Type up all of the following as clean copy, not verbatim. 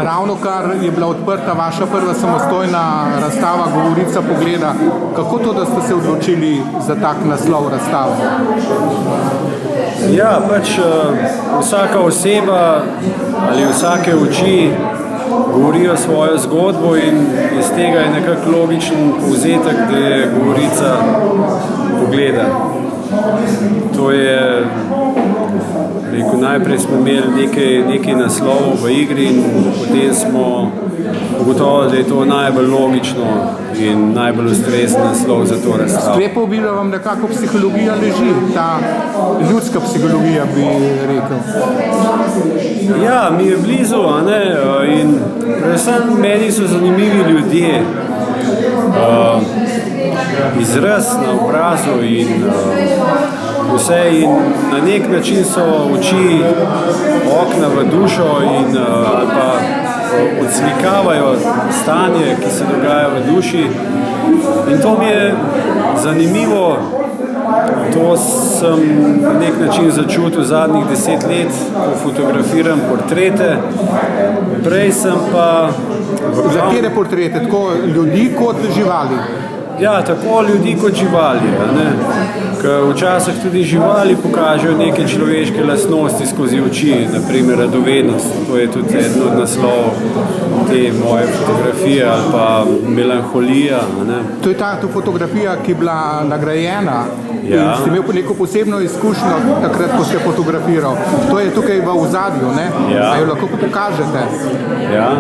Ravnokar je bila odprta vaša prva samostojna razstava Govorica pogleda. Kako to, da ste se odločili za tak naslov razstave? Ja, pač vsaka oseba ali vsake oči govorijo svojo zgodbo in iz tega je nekako logičen povzetek, da je Govorica pogleda. To je, rekel, najprej smo imeli nekaj naslovov v igri in potem smo ugotovili, da je to najbolj logično in najbolj ustrezen naslov za to razstavo. Sklepal bi, da vam nekako psihologija leži, ta ljudska psihologija, bi rekel. Ja, mi je blizu, a ne, in predvsem meni so zanimivi ljudje. Izraz na obrazu in vse in na nek način so oči okna v dušo in ali pa odslikavajo stanje, ki se dogaja v duši in to mi je zanimivo. To sem na nek način začutil zadnjih 10 let, ko fotografiram portrete. Prej sem pa... Za katere portrete? Tako ljudi kot živali? Ja, tako ljudi kot živali. Ker včasih tudi živali pokažejo neke človeške lastnosti skozi oči, naprimer radovednost. To je tudi eden od naslovov te moje fotografije ali pa melanholija. To je ta fotografija, ki je bila nagrajena. Ja. Ste imeli neko posebno izkušnjo takrat, ko ste fotografiral. To je tukaj v ozadju, ne? Ja. A jo lahko pokažete? Ja.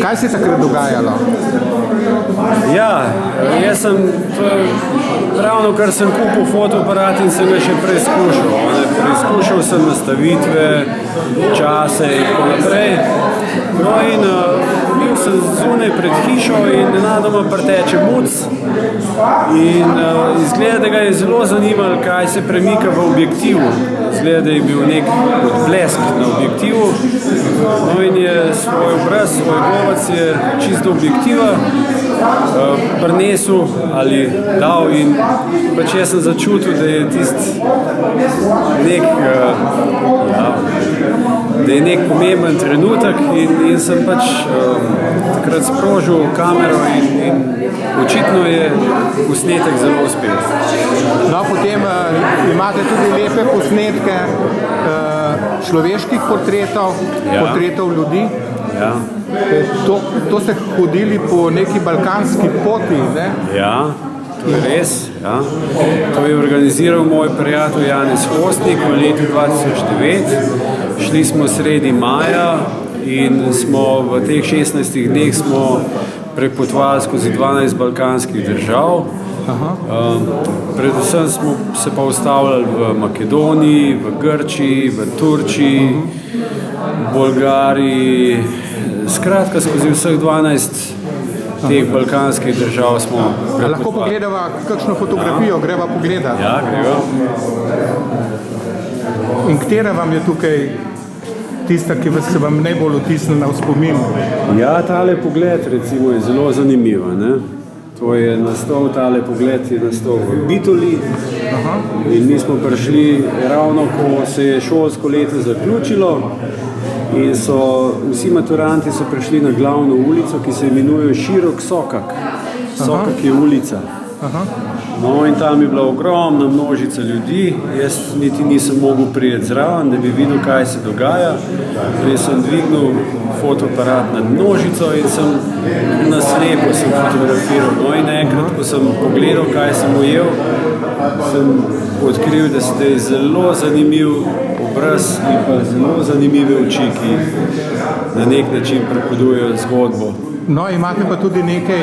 Kaj se je takrat dogajalo? Ja, jaz sem ravno kar sem kupil fotoaparat in sem ga še preizkušal. Preizkušal sem nastavitve, čase in tako naprej. No in bil sem zunaj pred hišo in nenadoma preteče muc in izgleda, da ga je zelo zanimalo, kaj se premika v objektivu. Izgleda, da je bil nek odblesk na objektivu. No in je svoj obraz, svoj govac je čisto objektiva prinesel ali dal in pač jaz sem začutil, da je tist nek da je nek pomemben trenutek in sem pač takrat sprožil kamero in očitno je posnetek zelo uspel. No, potem imate tudi lepe posnetke človeških portretov, portretov ljudi. Ja. To ste hodili po neki balkanski poti, ne? Ja, to je res. Ja. To je organiziral moj prijatelj Janez Hostnik v letu 2009. Šli smo sredi maja in smo v teh 16 dneh smo prepotovali skozi 12 balkanskih držav. Predvsem smo se pa ustavljali v Makedoniji, v Grčiji, v Turčiji, Bolgariji, skratka skozi vseh 12 teh balkanskih držav smo prepotovali. Lahko pogledava kakšno fotografijo, greva pogledati? Ja, greva. In katera vam je tukaj tista, ki se vam najbolj vtisnila v spomin? Ja, tale pogled recimo je zelo zanimiva, ne? To je naslov, tale pogled je naslov v Bitoli. In mi smo prišli ravno, ko se je šolsko leto zaključilo in so vsi maturanti so prišli na glavno ulico, ki se imenuje Širok Sokak. Sokak je ulica. No in tam je bila ogromna množica ljudi, jaz niti nisem mogel prijeti zraven, da bi videl, kaj se dogaja. Jaz sem dvignil fotoaparat nad množico in sem na slepo sem fotografiral. No in enkrat, ko sem pogledal, kaj sem ujel, sem odkril, da ste zelo zanimiv obraz in pa zelo zanimive oči, ki na nek način pripovedujejo zgodbo. No, imate pa tudi nekaj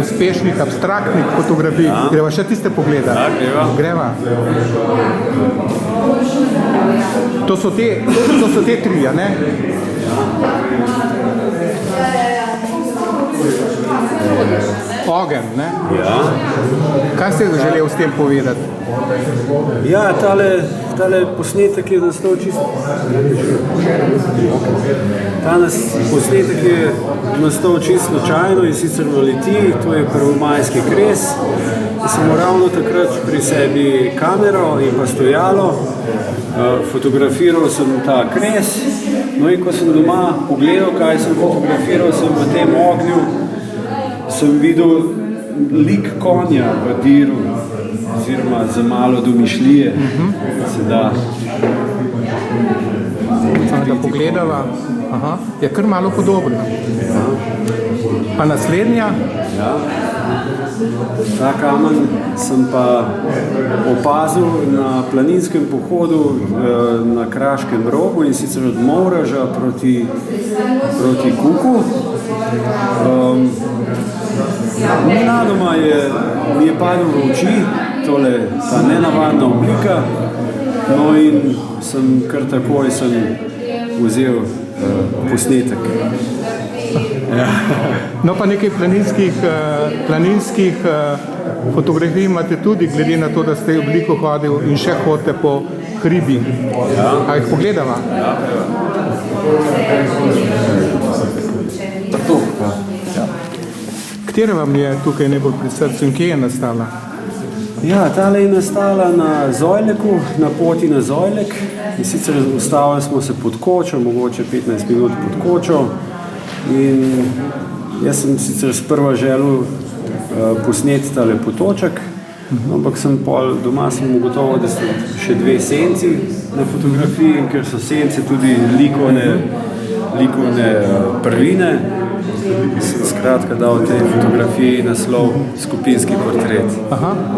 uspešnih, abstraktnih fotografij. Ja. Greva še tiste pogledati? Ja, greva. To so te tri, ne? Ogenj, ne? Ja. Kaj ste želel s tem povedati? Ja, tale posnetek je nastal čisto. Posnetek je nastal čisto slučajno in sicer v Litiji, to je prvomajski kres. Sem ravno takrat pri sebi kamero in pa stojalo Fotografiral sem ta kres, no in ko sem doma pogledal, kaj sem fotografiral, sem v tem ognju sem videl lik konja v diru, oziroma za malo domišljije, se da. Da pogledava, je kar malo podobna. Pa naslednja? Ja. Ta kamen sem pa opazil na planinskem pohodu na Kraškem rogu, in sicer od Movraža proti Kuku. Nenadoma mi je padel v oči ta nenavadna oblika, no in sem kar takoj vzel posnetek. Ja. No pa nekaj planinskih fotografij imate tudi, glede na to, da ste veliko hodil in še hodite po hribi. Ja. A jih pogledava? Ja. Katera vam je tukaj najbolj pri srcu in kje je nastala? Ja, tale je nastala na Zojleku, na poti na Zojlek. In sicer ustavili smo se pod kočo, mogoče 15 minut pod kočo. In jaz sem sicer sprva želel posneti tale potoček, ampak doma sem ugotovil, da so še dve senci na fotografiji, in ker so sence tudi likovne prvine, sem skratka dal tej fotografiji naslov Skupinski portret.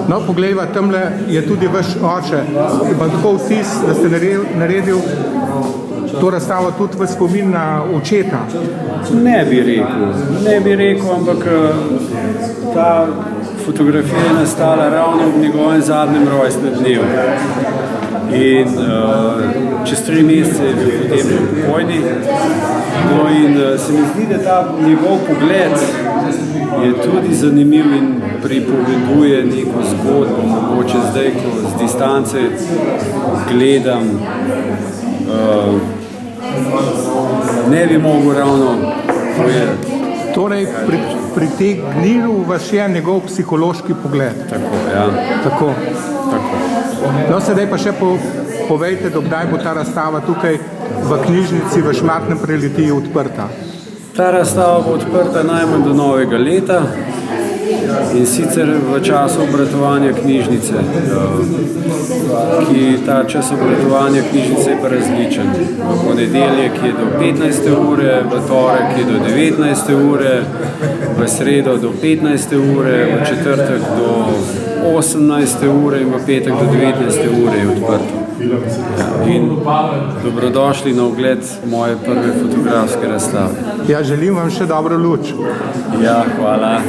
No, poglejva, tamle je tudi vaš oče. Imam tako vtis, da ste naredil to razstavo tudi v spomin na očeta. Ne bi rekel, ampak ta fotografija je nastala ravno v njegovem zadnjem rojstnem dnevu. In čez 3 mesece je bil potem že pokojni. No in se mi zdi, da ta njegov pogled je tudi zanimiv in pripoveduje neko zgodbo. Mogoče zdaj, ko z distance gledam, ne bi mogel ravno povedati. Torej, pritegnil vas je njegov psihološki pogled. Tako, ja. Tako. No, sedaj pa še povejte, dokdaj bo ta razstava tukaj v knjižnici v Šmartnem pri Litiji odprta. Ta razstava bo odprta najmanj do novega leta, in sicer v času obratovanja knjižnice, ki ta čas obratovanja knjižnice je pa različen. V ponedeljek je do 15. ure, v torek je do 19. ure, v sredo do 15. ure, v četrtek do 18. ure in v petek do 19. ure je odprto. In dobrodošli na ogled moje prve fotografske razstave. Ja, želim vam še dobro luč. Ja, hvala.